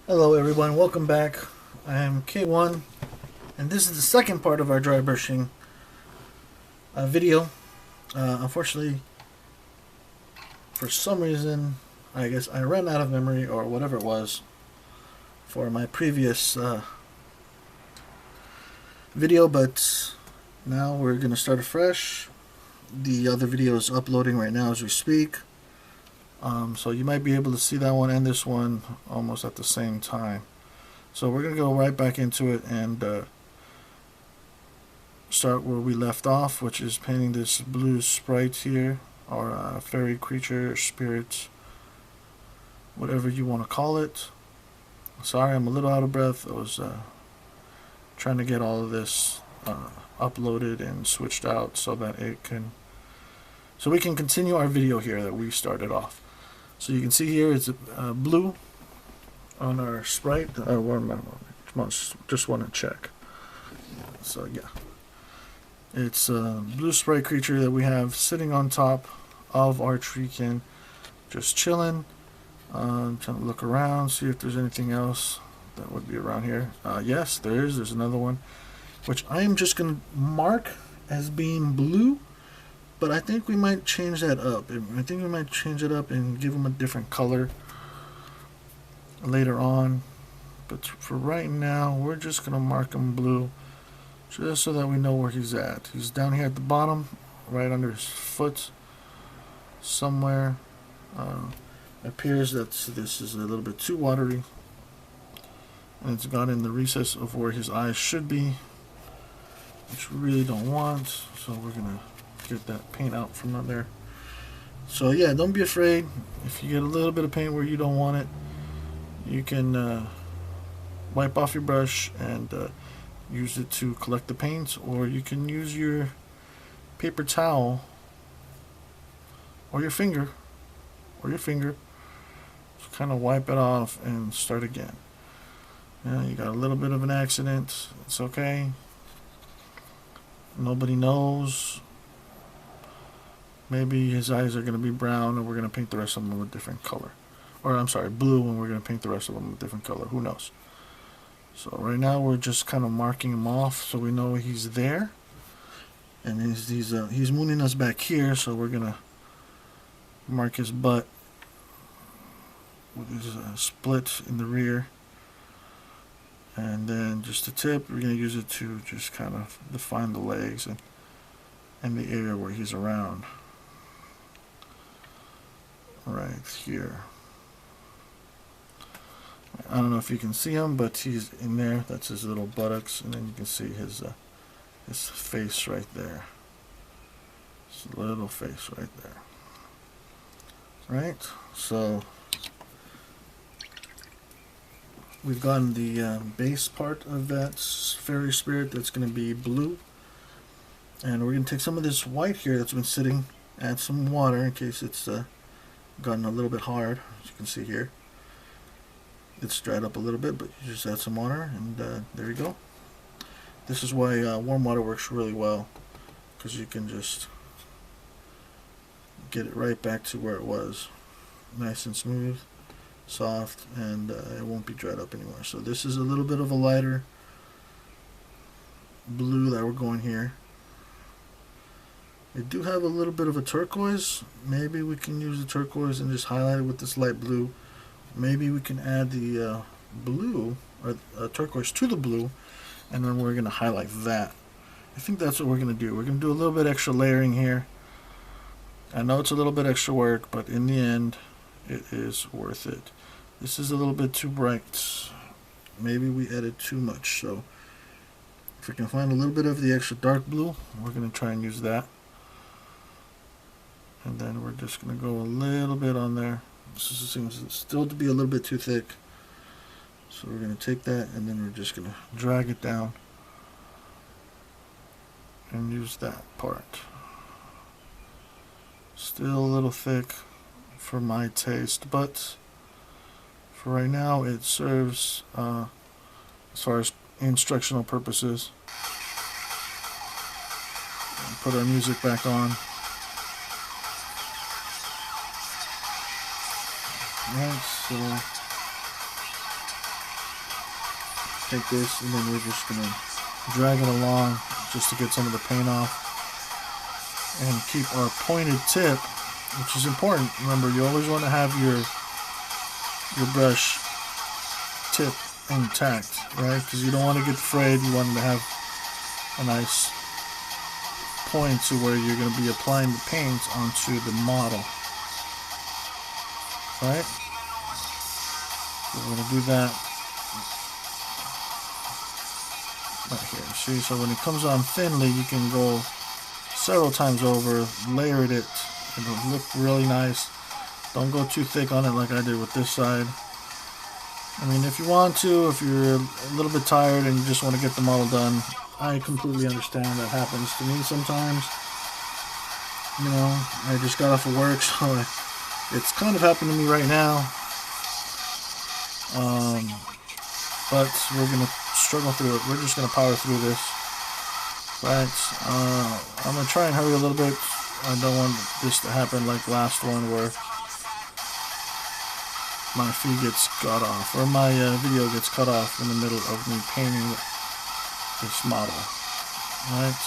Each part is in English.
Hello everyone, welcome back. I am K1 and this is the second part of our dry brushing video. Unfortunately, for some reason, I guess I ran out of memory or whatever it was for my previous video, but now we're going to start afresh. The other video is uploading right now as we speak. So you might be able to see that one and this one almost at the same time. So we're going to go right back into it and start where we left off, which is painting this blue sprite here, or fairy creature, spirit, whatever you want to call it. Sorry, I'm a little out of breath. I was trying to get all of this uploaded and switched out so that so we can continue our video here that we started off. So you can see here it's blue on our sprite. Just want to check. So yeah, it's a blue sprite creature that we have sitting on top of our treekin, just chilling. Trying to look around, see if there's anything else that would be around here. Yes, there is. There's another one, which I am just going to mark as being blue. But I think we might change that up. I think we might change it up and give him a different color later on. But for right now, we're just going to mark him blue, just so that we know where he's at. He's down here at the bottom, right under his foot somewhere. It appears that this is a little bit too watery, and it's got in the recess of where his eyes should be, which we really don't want. So we're going to get that paint out from up there. So yeah, don't be afraid. If you get a little bit of paint where you don't want it, you can wipe off your brush and use it to collect the paint, or you can use your paper towel or your finger to kind of wipe it off and start again. You got a little bit of an accident, it's okay. Nobody knows. Maybe his eyes are going to be brown and we're going to paint the rest of them with a different color. Or I'm sorry, blue, and we're going to paint the rest of them with a different color. Who knows? So right now we're just kind of marking him off so we know he's there. And he's mooning us back here, so we're going to mark his butt with his split in the rear. And then just the tip, we're going to use it to just kind of define the legs and the area where he's around. Right here. I don't know if you can see him, but he's in there. That's his little buttocks, and then you can see his face right there. His little face right there. Right. So we've gotten the base part of that fairy spirit that's going to be blue, and we're going to take some of this white here that's been sitting, add some water in case it's gotten a little bit hard. As you can see here, it's dried up a little bit, but you just add some water and there you go. This is why warm water works really well, because you can just get it right back to where it was, nice and smooth, soft, and it won't be dried up anymore. So this is a little bit of a lighter blue that we're going here. We do have a little bit of a turquoise. Maybe we can use the turquoise and just highlight it with this light blue. Maybe we can add the blue or turquoise to the blue, and then we're going to highlight that. I think that's what we're going to do. We're going to do a little bit extra layering here. I know it's a little bit extra work, but in the end, it is worth it. This is a little bit too bright. Maybe we added too much. So if we can find a little bit of the extra dark blue, we're going to try and use that. And then we're just going to go a little bit on there. This seems still to be a little bit too thick. So we're going to take that and then we're just going to drag it down and use that part. Still a little thick for my taste, but for right now it serves as far as instructional purposes. Put our music back on. Right, so take this, and then we're just gonna drag it along just to get some of the paint off, and keep our pointed tip, which is important. Remember, you always want to have your brush tip intact, right? Because you don't want to get frayed. You want to have a nice point to where you're going to be applying the paint onto the model, right? So we're going to do that right here. See, so when it comes on thinly, you can go several times over, layer it. It'll look really nice. Don't go too thick on it like I did with this side. I mean, if you want to, if you're a little bit tired and you just want to get the model done, I completely understand. That happens to me sometimes. You know, I just got off of work, so it's kind of happened to me right now. But we're going to struggle through it. We're just going to power through this. Right? I'm going to try and hurry a little bit. I don't want this to happen like last one where my feed gets cut off, or my video gets cut off in the middle of me painting this model. Right?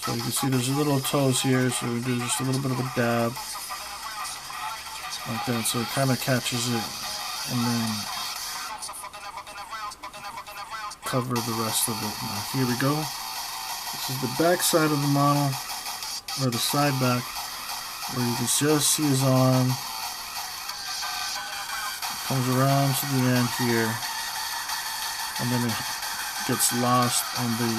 So you can see there's little toes here, so we do just a little bit of a dab like that, so it kind of catches it, and then cover the rest of it. Now, here we go. This is the back side of the model, or the side back, where you can just see his arm. Comes around to the end here, and then it gets lost in the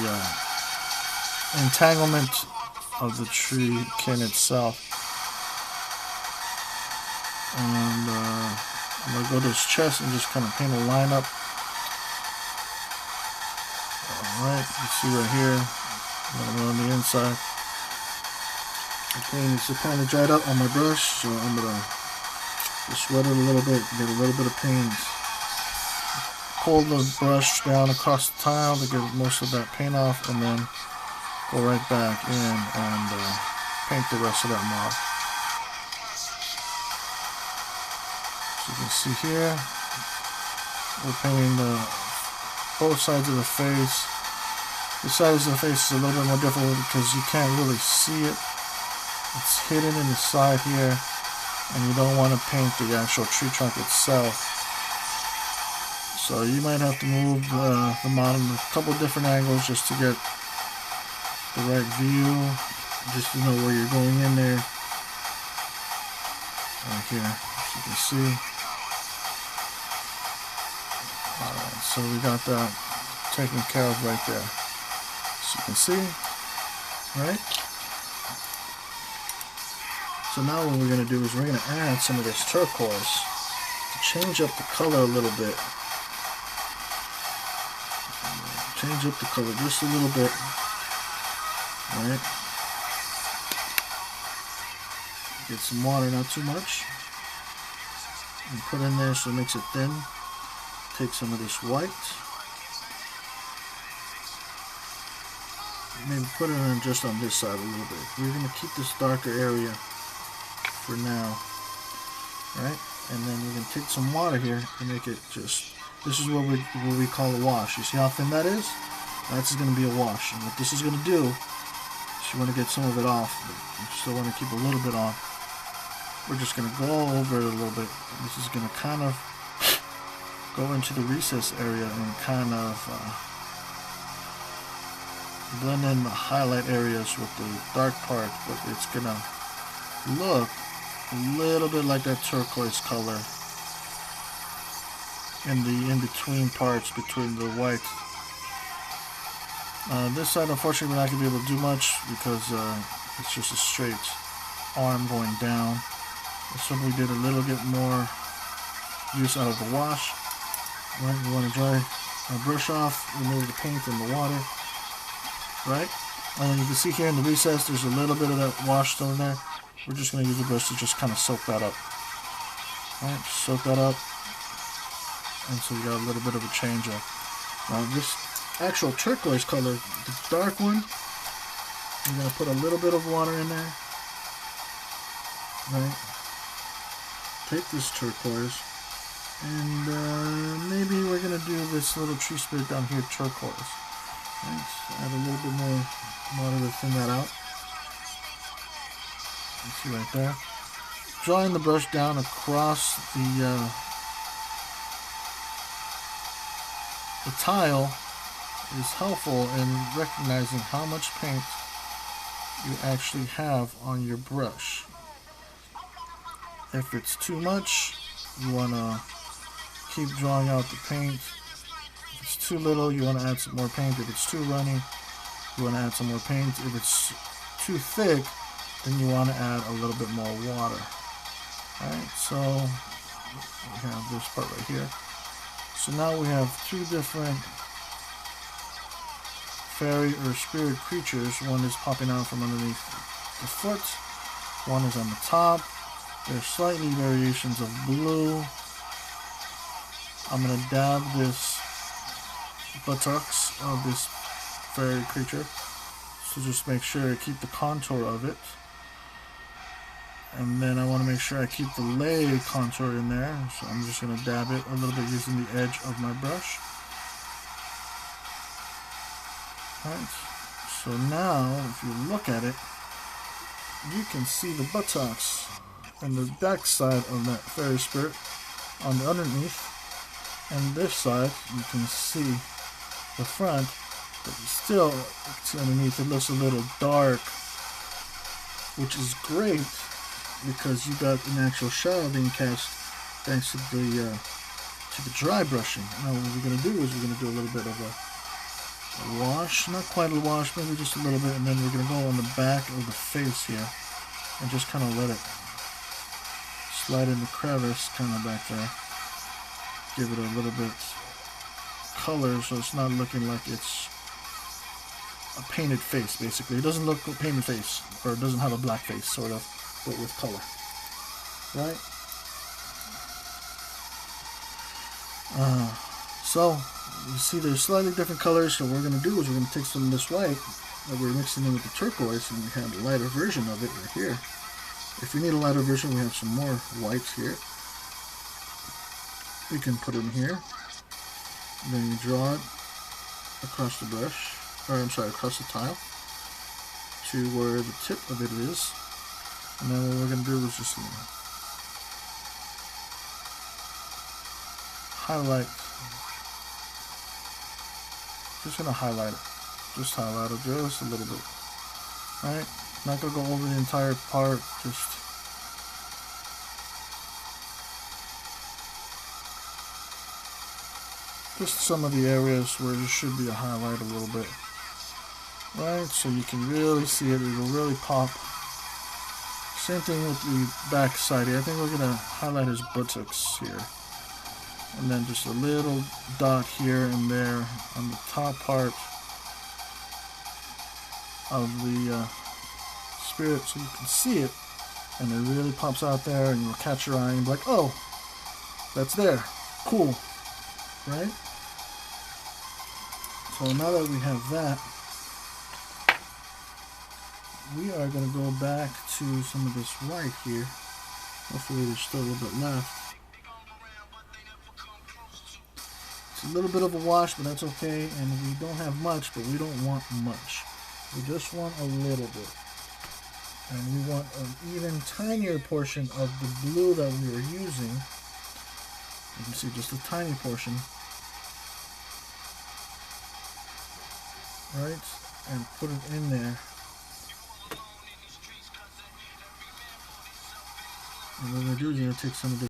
entanglement of the tree kin itself. And I'm going to go to his chest and just kind of paint a line up. Alright, you see right here, I'm on the inside. The paint is kind of dried out on my brush, so I'm going to just wet it a little bit, get a little bit of paint. Pull the brush down across the tile to get most of that paint off, and then go right back in and paint the rest of that model. So you can see here, we're painting both sides of the face. The sides of the face is a little bit more difficult because you can't really see it. It's hidden in the side here, and you don't want to paint the actual tree trunk itself. So you might have to move the model in a couple different angles just to get the right view, just to know where you're going in there. Right here, as you can see. Alright, so we got that taken care of right there. As you can see, right? So now what we're going to do is we're going to add some of this turquoise to change up the color a little bit. Change up the color just a little bit. Alright. Get some water, not too much. And put in there so it makes it thin. Take some of this white. Maybe put it in just on this side a little bit. We're going to keep this darker area for now. Right? And then we're going to take some water here and make it just... This is what we call a wash. You see how thin that is? That's going to be a wash. And what this is going to do is you want to get some of it off, but you still want to keep a little bit on. We're just going to go over it a little bit. This is going to kind of go into the recess area and kind of blend in the highlight areas with the dark part, but it's going to look a little bit like that turquoise color in the in-between parts between the white. This side, unfortunately, we're not going to be able to do much because it's just a straight arm going down. This one we did a little bit more use out of the wash. Right, we want to dry our brush off, remove the paint and the water. Right, and you can see here in the recess there's a little bit of that wash still in there. We're just going to use the brush to just kind of soak that up. Right, soak that up. And so you got a little bit of a change up. Now this actual turquoise color, the dark one, you're going to put a little bit of water in there. Right. Take this turquoise And maybe we're going to do this little tree spirit down here, turquoise. Right, add a little bit more water to thin that out. You see right there. Drawing the brush down across the tile is helpful in recognizing how much paint you actually have on your brush. If it's too much, you want to keep drawing out the paint. If it's too little, you want to add some more paint. If it's too runny, you want to add some more paint. If it's too thick, then you want to add a little bit more water. Alright, so we have this part right here. So now we have two different fairy or spirit creatures. One is popping out from underneath the foot. One is on the top. There's slightly variations of blue. I'm going to dab this buttocks of this fairy creature. So just make sure I keep the contour of it. And then I want to make sure I keep the lay contour in there. So I'm just going to dab it a little bit using the edge of my brush. Alright, so now if you look at it, you can see the buttocks and the back side of that fairy spirit on the underneath, and this side you can see the front, but still see underneath it looks a little dark, which is great because you got an actual shadow being cast thanks to the dry brushing. Now what we're going to do is we're going to do a little bit of a wash, not quite a wash, maybe just a little bit, and then we're going to go on the back of the face here and just kind of let it slide in the crevice kind of back there. Give it a little bit color so it's not looking like it's a painted face, basically. It doesn't look a painted face, or it doesn't have a black face, sort of, but with color. Right? So you see there's slightly different colors, so what we're going to do is we're going to take some of this white that we're mixing in with the turquoise, and we have a lighter version of it right here. If you need a lighter version, we have some more whites here. We can put it in here. And then you draw it across the brush, or I'm sorry, across the tile to where the tip of it is. And then what we're going to do is just highlight. Just going to highlight it. Just highlight it just a little bit. Alright? Not going to go over the entire part. Just some of the areas where there should be a highlight a little bit. Right? So you can really see it. It will really pop. Same thing with the back side here. I think we're going to highlight his buttocks here. And then just a little dot here and there on the top part of the spirit, so you can see it, and it really pops out there, and you'll catch your eye and be like, oh, that's there, cool, right? So now that we have that, we are going to go back to some of this white here. Hopefully there's still a little bit left. It's a little bit of a wash, but that's okay, and we don't have much, but we don't want much. We just want a little bit. And we want an even tinier portion of the blue that we were using. You can see just a tiny portion. Right? And put it in there. And what we're going to do is we're going to take some of the